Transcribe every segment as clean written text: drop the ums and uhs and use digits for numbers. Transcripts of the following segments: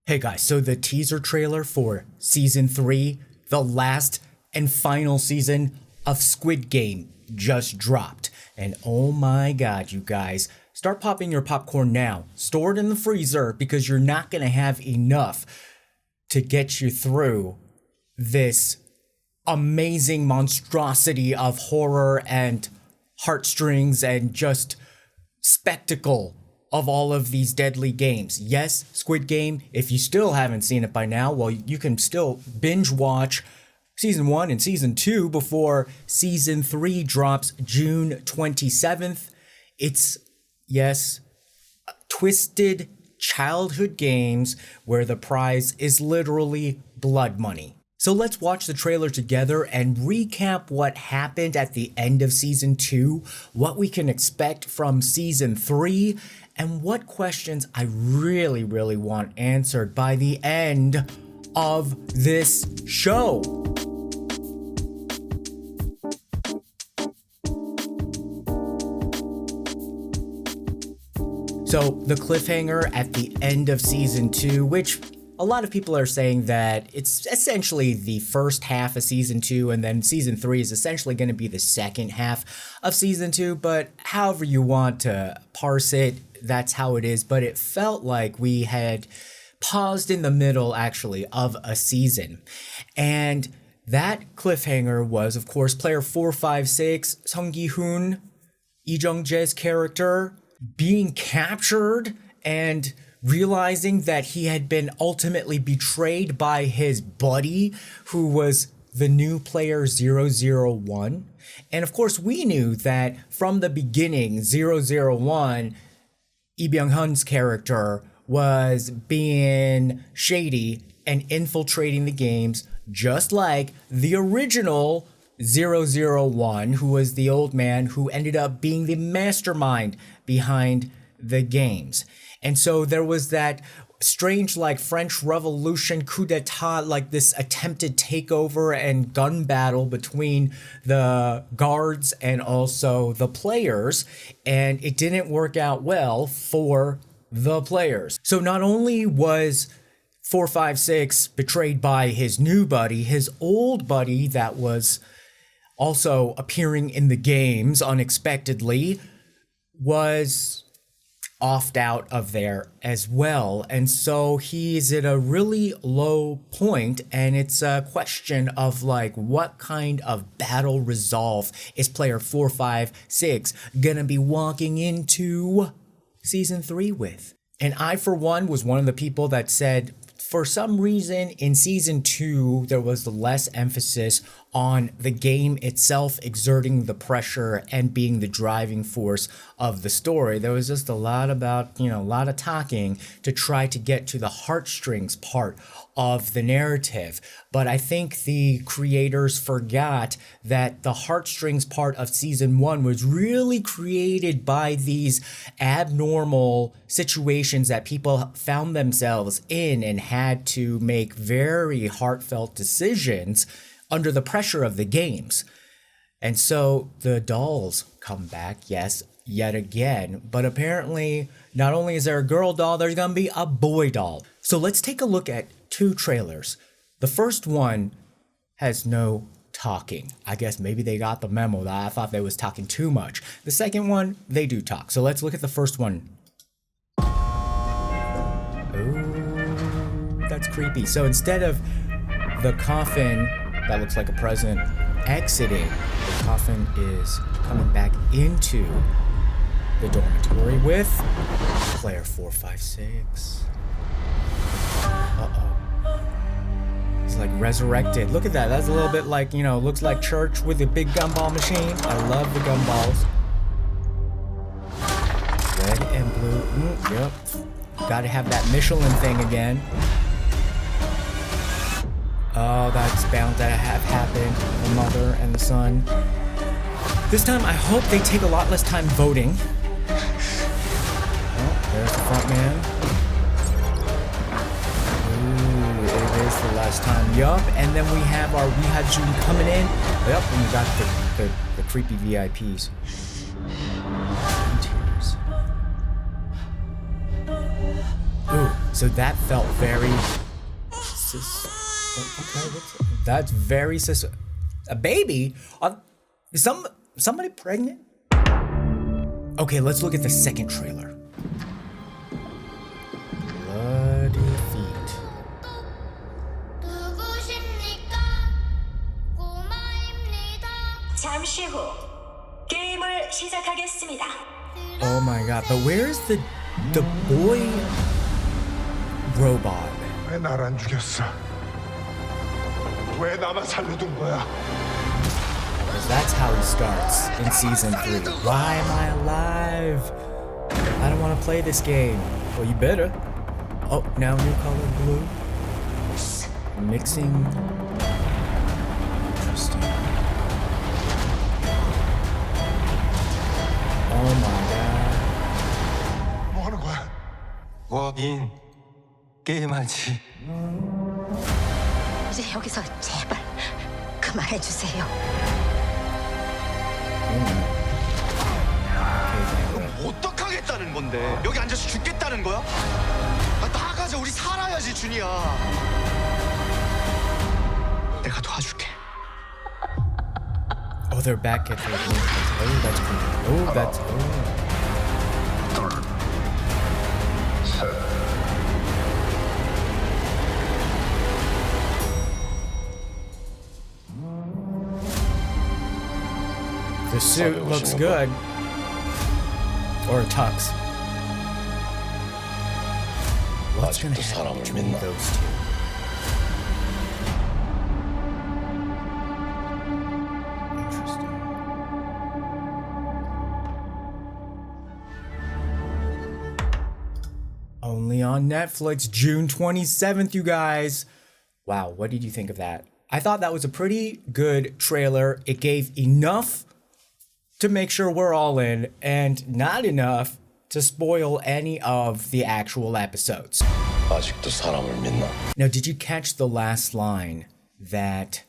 Hey guys, so the teaser trailer for season 3, the last and final season of Squid Game, just dropped. And oh my god, you guys, start popping your popcorn now. Store it in the freezer because you're not gonna have enough to get you through this amazing monstrosity of horror and heartstrings and just spectacle of all of these deadly games. Yes, Squid Game, if you still haven't seen it by now, well, you can still binge watch season 1 and season 2 before season 3 drops June 27th. It's, yes, twisted childhood games where the prize is literally blood money. So let's watch the trailer together and recap what happened at the end of season 2, what we can expect from season 3, and what questions I really want answered by the end of this show. So the cliffhanger at the end of season 2, which a lot of people are saying that it's essentially the first half of season 2, and then season 3 is essentially going to be the second half of season 2, but however you want to parse it, that's how it is. But it felt like we had paused in the middle, actually, of a season. And that cliffhanger was, of course, player 456, Gi-hun, Jung-jae's character, being captured and realizing that he had been ultimately betrayed by his buddy, who was the new player 001. And of course, we knew that from the beginning, 001, Byung-hun's character, was being shady and infiltrating the games, just like the original 001, who was the old man who ended up being the mastermind behind the games. And so there was that strange, like, French Revolution coup d'etat, like this attempted takeover and gun battle between the guards and also the players, and it didn't work out well for the players. So not only was 456 betrayed by his new buddy, his old buddy that was also appearing in the games unexpectedly was offed out of there as well. And so he's at a really low point, and it's a question of, like, what kind of battle resolve is player 456 gonna be walking into season 3 with? And I, for one, was one of the people that said, for some reason in season 2, there was less emphasis on the game itself exerting the pressure and being the driving force of the story. There was just a lot about, a lot of talking to try to get to the heartstrings part of the narrative. But I think the creators forgot that the heartstrings part of season 1 was really created by these abnormal situations that people found themselves in and had to make very heartfelt decisions under the pressure of the games. And so the dolls come back, yes, yet again. But apparently, not only is there a girl doll, there's gonna be a boy doll. So let's take a look at 2 trailers. The first one has no talking. I guess maybe they got the memo that I thought they was talking too much. The second one, they do talk. So let's look at the first one. Ooh, that's creepy. So instead of the coffin that looks like a present exiting, the coffin is coming back into the dormitory with player 456. He's like resurrected. Look at that. That's a little bit like, looks like church with a big gumball machine. I love the gumballs. Red and blue. Yep. Gotta have that Michelin thing again. Oh, that's bound to have happened. The mother and the son. This time, I hope they take a lot less time voting. Oh, there's the front man. Ooh, it is the last time. Yup, and then we have our Ha-joon coming in. Yep, and we got the creepy VIPs. Tears. Ooh, So that felt very that's very a baby? Is somebody pregnant? Okay, let's look at the second trailer. Bloody feet. 잠시 후 게임을 시작하겠습니다. Oh my god, but where's the boy robot? 왜 날 안 죽였어? 왜 나만 살려둔 거야? Because that's how he starts in season 3. Why am I alive? I don't want to play this game. Well, you better. Oh, now new color blue. Mixing. Interesting. Oh my god. 뭐 하는 거야? 워빈 게임하지. 이제 여기서 제발 그만해 주세요. 어떡하겠다는 건데? 여기 앉아서 죽겠다는 거야? 나가자, 우리 살아야지, 준이야. 내가 도와줄게. Oh, they're back at their room. Oh, that's cool. Oh, that's The suit looks good. Or a tux. What's gonna happen between those two? Interesting. Only on Netflix, June 27th, you guys. Wow, what did you think of that? I thought that was a pretty good trailer. It gave enough to make sure we're all in, and not enough to spoil any of the actual episodes. 아직도 사람을 믿나? Now, did you catch the last line that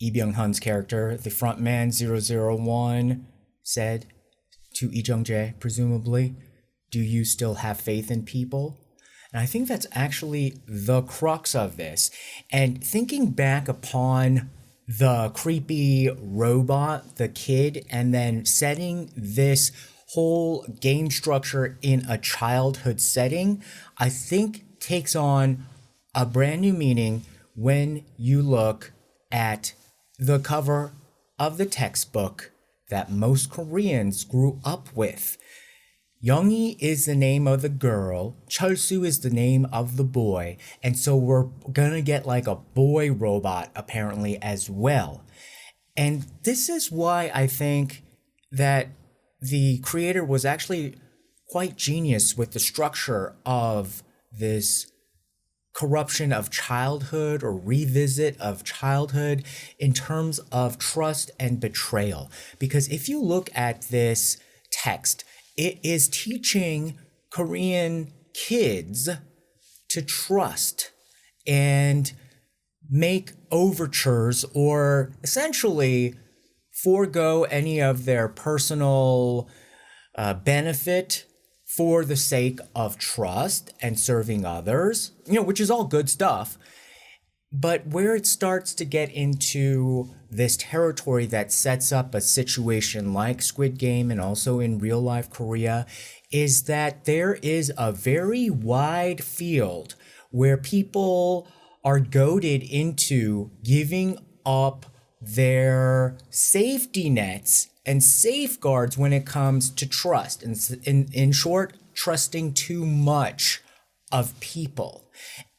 Byung-hun's character, the frontman 001, said to Jung-jae, presumably? Do you still have faith in people? And I think that's actually the crux of this. And thinking back upon the creepy robot, the kid, and then setting this whole game structure in a childhood setting, I think takes on a brand new meaning when you look at the cover of the textbook that most Koreans grew up with. Young-hee is the name of the girl, Cheol-su is the name of the boy, and so we're gonna get like a boy robot apparently as well. And this is why I think that the creator was actually quite genius with the structure of this corruption of childhood or revisit of childhood in terms of trust and betrayal. Because if you look at this text, it is teaching Korean kids to trust and make overtures or essentially forego any of their personal benefit for the sake of trust and serving others, which is all good stuff. But where it starts to get into this territory that sets up a situation like Squid Game and also in real life Korea is that there is a very wide field where people are goaded into giving up their safety nets and safeguards when it comes to trust. And in short, trusting too much of people.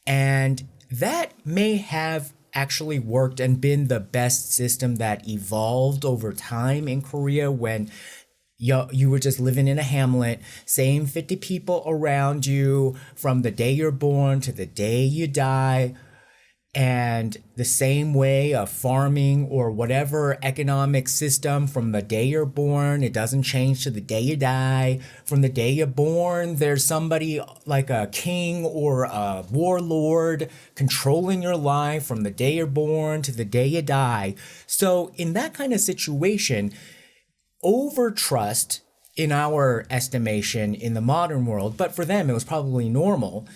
And that may have actually worked and been the best system that evolved over time in Korea when you were just living in a hamlet, same 50 people around you from the day you're born to the day you die, and the same way of farming or whatever economic system from the day you're born, it doesn't change to the day you die. From the day you're born, there's somebody like a king or a warlord controlling your life from the day you're born to the day you die. So in that kind of situation, over-trust, in our estimation in the modern world, but for them it was probably normal,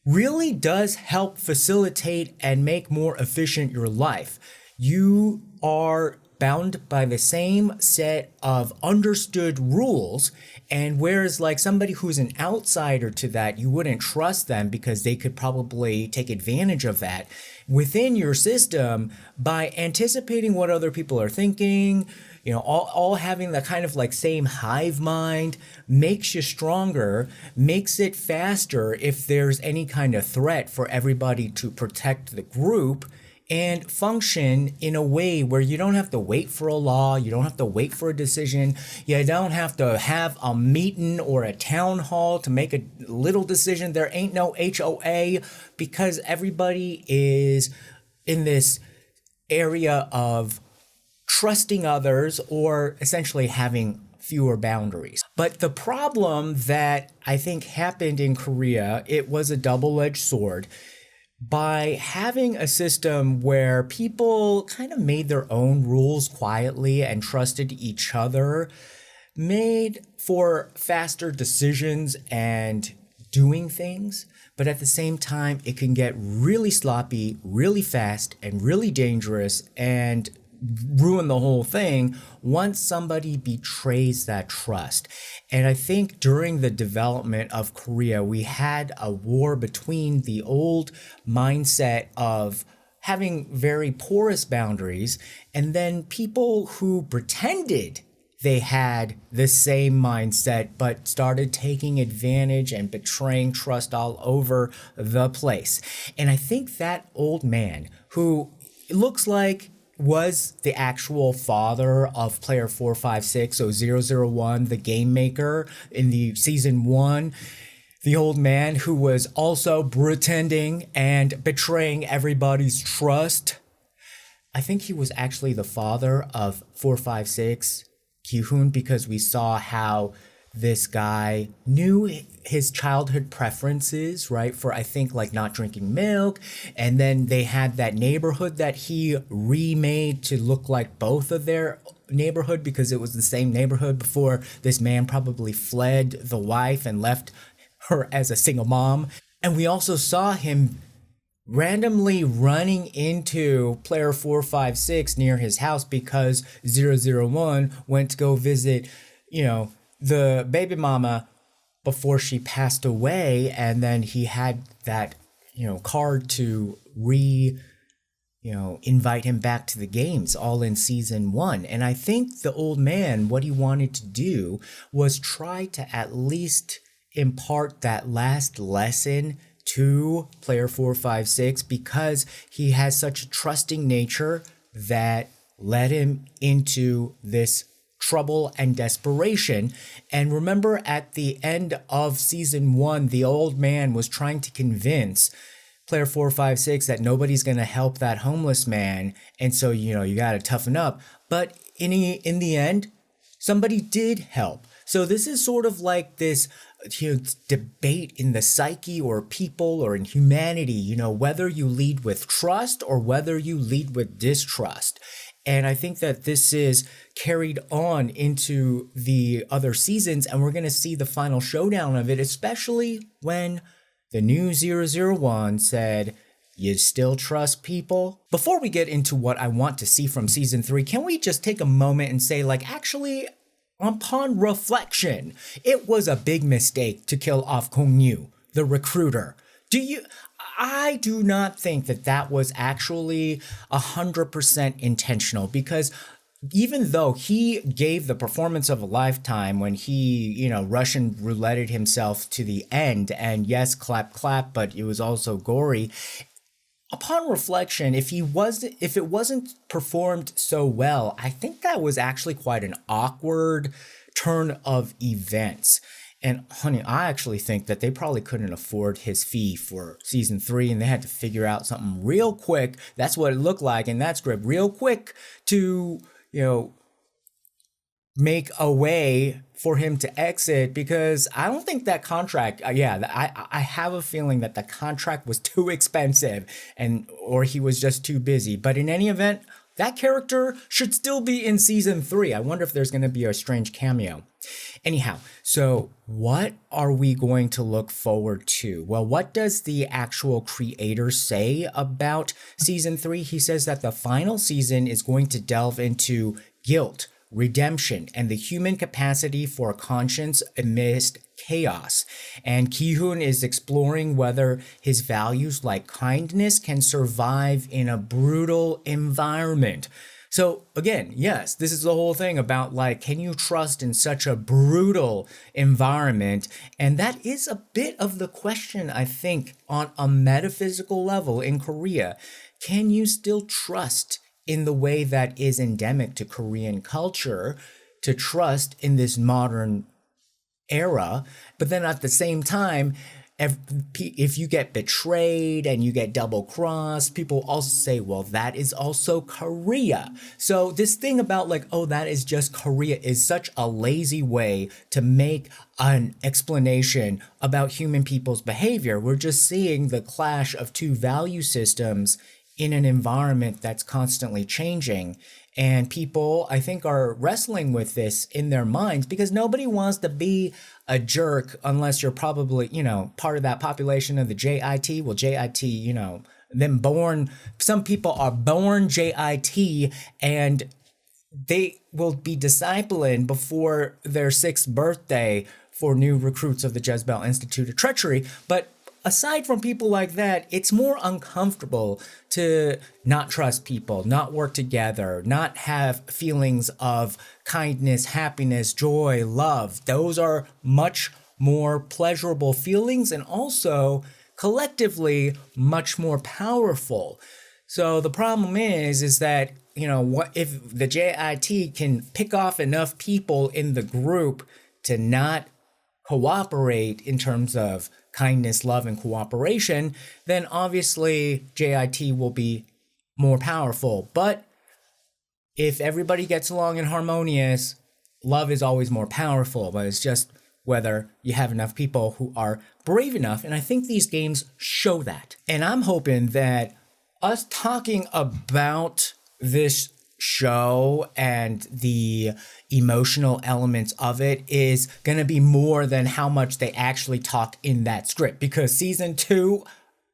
really does help facilitate and make more efficient your life. You are bound by the same set of understood rules, and whereas like somebody who's an outsider to that, you wouldn't trust them because they could probably take advantage of that. Within your system, by anticipating what other people are thinking, all having the kind of like same hive mind makes you stronger, makes it faster if there's any kind of threat for everybody to protect the group, and function in a way where you don't have to wait for a law, you don't have to wait for a decision, you don't have to have a meeting or a town hall to make a little decision. There ain't no HOA because everybody is in this area of trusting others or essentially having fewer boundaries. But the problem that I think happened in Korea, it was a double-edged sword. By having a system where people kind of made their own rules quietly and trusted each other, made for faster decisions and doing things, but at the same time, it can get really sloppy, really fast, and really dangerous, and ruin the whole thing once somebody betrays that trust. And I think during the development of Korea, we had a war between the old mindset of having very porous boundaries and then people who pretended they had the same mindset but started taking advantage and betraying trust all over the place. And I think that old man, who looks like was the actual father of player 456, so 001, the game maker in the season 1, the old man who was also pretending and betraying everybody's trust. I think he was actually the father of 456, Gi-hun, because we saw how this guy knew his childhood preferences, right? For, I think, like not drinking milk. And then they had that neighborhood that he remade to look like both of their neighborhood because it was the same neighborhood before this man probably fled the wife and left her as a single mom. And we also saw him randomly running into player 456 near his house because 001 went to go visit, the baby mama before she passed away, and then he had that, card to invite him back to the games, all in season 1. And I think the old man, what he wanted to do was try to at least impart that last lesson to player 456 because he has such a trusting nature that led him into this trouble and desperation. And remember, at the end of season 1, the old man was trying to convince player 456 that nobody's going to help that homeless man, and so you got to toughen up. But in the end, somebody did help. So this is sort of like this debate in the psyche or people or in humanity, whether you lead with trust or whether you lead with distrust. And I think that this is carried on into the other seasons, and we're going to see the final showdown of it, especially when the new 001 said, "You still trust people?" Before we get into what I want to see from season 3, can we just take a moment and say, actually, upon reflection, it was a big mistake to kill off Gong-yu, the recruiter. I do not think that was actually 100% intentional, because even though he gave the performance of a lifetime when he, Russian rouletted himself to the end, and yes, clap, clap, but it was also gory. Upon reflection, if it wasn't performed so well, I think that was actually quite an awkward turn of events. And honey, I actually think that they probably couldn't afford his fee for season 3, and they had to figure out something real quick. That's what it looked like in that script, real quick to, make a way for him to exit, because I don't think that contract, I have a feeling that the contract was too expensive or he was just too busy. But in any event, that character should still be in season 3. I wonder if there's going to be a strange cameo. Anyhow, so what are we going to look forward to? Well, what does the actual creator say about season 3? He says that the final season is going to delve into guilt, redemption, and the human capacity for conscience amidst chaos. And Gi-hun is exploring whether his values like kindness can survive in a brutal environment. So again, yes, this is the whole thing about like, can you trust in such a brutal environment? And that is a bit of the question, I think, on a metaphysical level in Korea. Can you still trust in the way that is endemic to Korean culture, to trust in this modern era? But then at the same time, if you get betrayed and you get double-crossed, people also say, well, that is also Korea. So this thing about like, oh, that is just Korea is such a lazy way to make an explanation about human people's behavior. We're just seeing the clash of two value systems in an environment that's constantly changing. And people, I think, are wrestling with this in their minds because nobody wants to be a jerk unless you're probably, part of that population of the JIT. Well, JIT, some people are born JIT and they will be disciplined before their 6th birthday for new recruits of the Jezebel Institute of Treachery. But aside from people like that, it's more uncomfortable to not trust people, not work together, not have feelings of kindness, happiness, joy, love. Those are much more pleasurable feelings and also collectively much more powerful. So the problem is that, what if the JIT can pick off enough people in the group to not cooperate in terms of kindness, love, and cooperation, then obviously JIT will be more powerful. But if everybody gets along and harmonious, love is always more powerful. But it's just whether you have enough people who are brave enough. And I think these games show that. And I'm hoping that us talking about this show and the emotional elements of it is going to be more than how much they actually talk in that script, because season 2,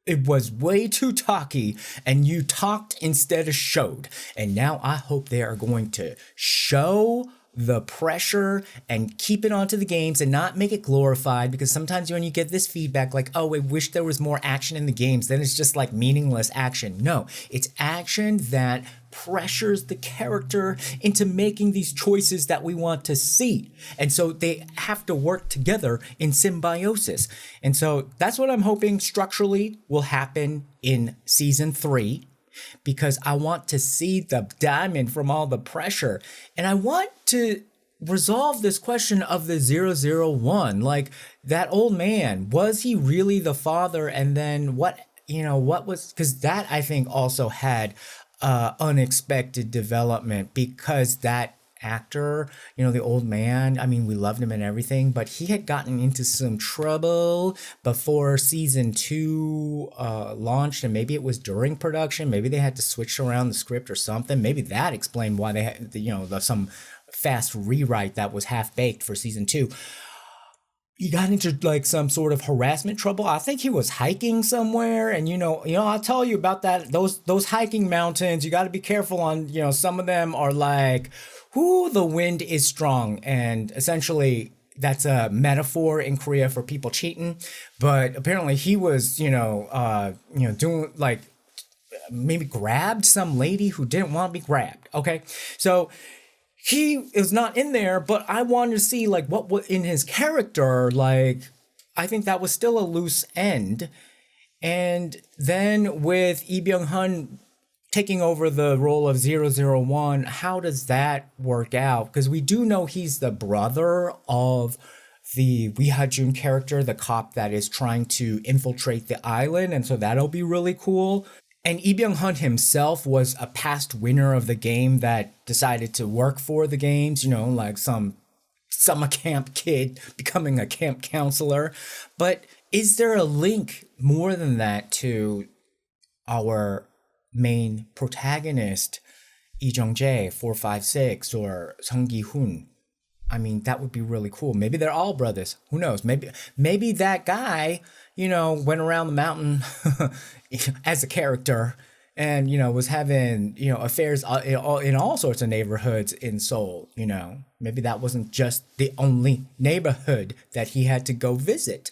it was way too talky and you talked instead of showed. And now I hope they are going to show the pressure and keep it onto the games and not make it glorified, because sometimes when you get this feedback like, oh, I wish there was more action in the games, then it's just like meaningless action. No, it's action that pressures the character into making these choices that we want to see. And so they have to work together in symbiosis. And so that's what I'm hoping structurally will happen in season 3. Because I want to see the diamond from all the pressure. And I want to resolve this question of the 001. Like, that old man, was he really the father? And then what was, because that I think also had unexpected development, because that actor, the old man, I mean, we loved him and everything, but he had gotten into some trouble before season 2 launched, and maybe it was during production, maybe they had to switch around the script or something. Maybe that explained why they had some fast rewrite that was half-baked for season 2. He got into like some sort of harassment trouble. I think he was hiking somewhere, and I'll tell you about that. Those hiking mountains, you got to be careful on. Some of them are like, the wind is strong, and essentially that's a metaphor in Korea for people cheating. But apparently he was, doing like maybe grabbed some lady who didn't want to be grabbed. Okay, so he is not in there, but I wanted to see like what in his character, like I think that was still a loose end. And then with Byung-hun taking over the role of 001, how does that work out? Because we do know he's the brother of the Ha-joon character, the cop that is trying to infiltrate the island, and so that'll be really cool. And Byung-hun himself was a past winner of the game that decided to work for the games, like some summer camp kid becoming a camp counselor. But is there a link more than that to our main protagonist, Jung-jae 456, or Gi-hun? I mean, that would be really cool. Maybe they're all brothers. Who knows? Maybe that guy, went around the mountain as a character and, was having, affairs in all sorts of neighborhoods in Seoul, Maybe that wasn't just the only neighborhood that he had to go visit.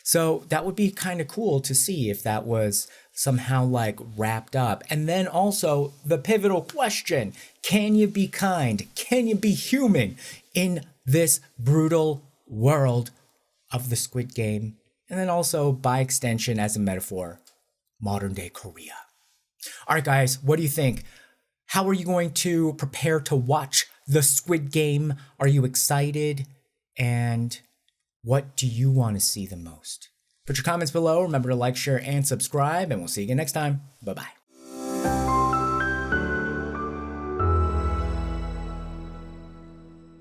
So that would be kind of cool to see if that was somehow like wrapped up. And then also the pivotal question, can you be kind? Can you be human in this brutal world of the Squid Game? And then also by extension, as a metaphor, modern day Korea. All right, guys, what do you think? How are you going to prepare to watch the Squid Game? Are you excited? And what do you want to see the most? Put your comments below. Remember to like, share, and subscribe, and we'll see you again next time. Bye-bye.